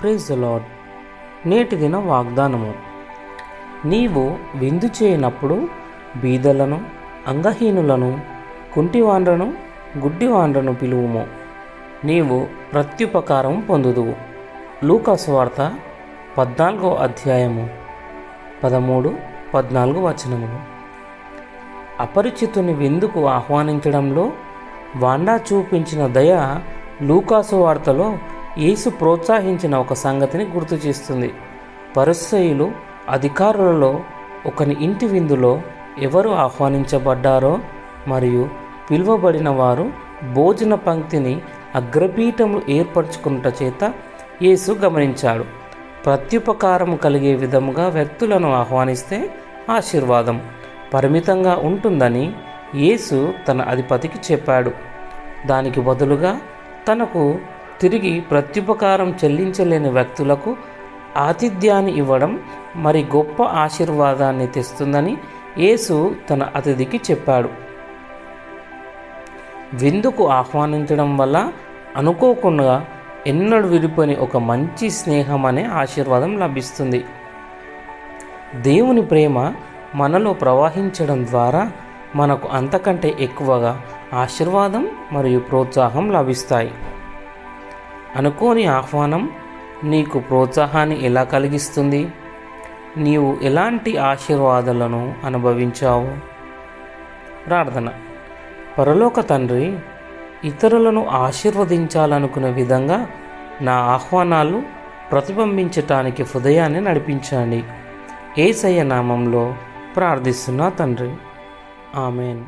Praise the lord. నేటి దిన వాగ్దానము. నీవు విందు చేయనప్పుడు బీదలను, అంగహీనులను, కుంటివాండ్రను, గుడ్డివాండ్రను పిలువుము, నీవు ప్రత్యుపకారం పొందుదువు. లూకా సువార్త 14వ అధ్యాయము 13-14 వచనములు. అపరిచితుని విందుకు ఆహ్వానించడంలో వాండా చూపించిన దయ లూకా సువార్తలో యేసు ప్రోత్సహించిన ఒక సంగతిని గుర్తు చేస్తుంది. పరిసయ్యులు, అధికారులలో ఒకని ఇంటి విందులో ఎవరు ఆహ్వానించబడ్డారో మరియు పిలువబడిన వారు భోజన పంక్తిని అగ్రపీఠములు ఏర్పరచుకున్నట చేత యేసు గమనించాడు. ప్రత్యుపకారం కలిగే విధముగా వ్యక్తులను ఆహ్వానిస్తే ఆశీర్వాదం పరిమితంగా ఉంటుందని యేసు తన అధిపతికి చెప్పాడు. దానికి బదులుగా తనకు తిరిగి ప్రత్యుపకారం చెల్లించలేని వ్యక్తులకు ఆతిథ్యాన్ని ఇవ్వడం మరి గొప్ప ఆశీర్వాదాన్ని తెస్తుందని యేసు తన అతిథికి చెప్పాడు. విందుకు ఆహ్వానించడం వల్ల అనుకోకుండా ఎన్నడూ విడిపోని ఒక మంచి స్నేహం అనే ఆశీర్వాదం లభిస్తుంది. దేవుని ప్రేమ మనలో ప్రవహించడం ద్వారా మనకు అంతకంటే ఎక్కువగా ఆశీర్వాదం మరియు ప్రోత్సాహం లభిస్తాయి. అనుకోని ఆహ్వానం నీకు ప్రోత్సాహాన్ని ఎలా కలిగిస్తుంది? నీవు ఎలాంటి ఆశీర్వాదాలను అనుభవించావు? ప్రార్థన. పరలోక తండ్రి, ఇతరులను ఆశీర్వదించాలనుకునే విధంగా నా ఆహ్వానాలు ప్రతిబింబించటానికి హృదయాన్ని నడిపించండి. యేసయ్య నామంలో ప్రార్థిస్తున్నా తండ్రి. ఆమెన్.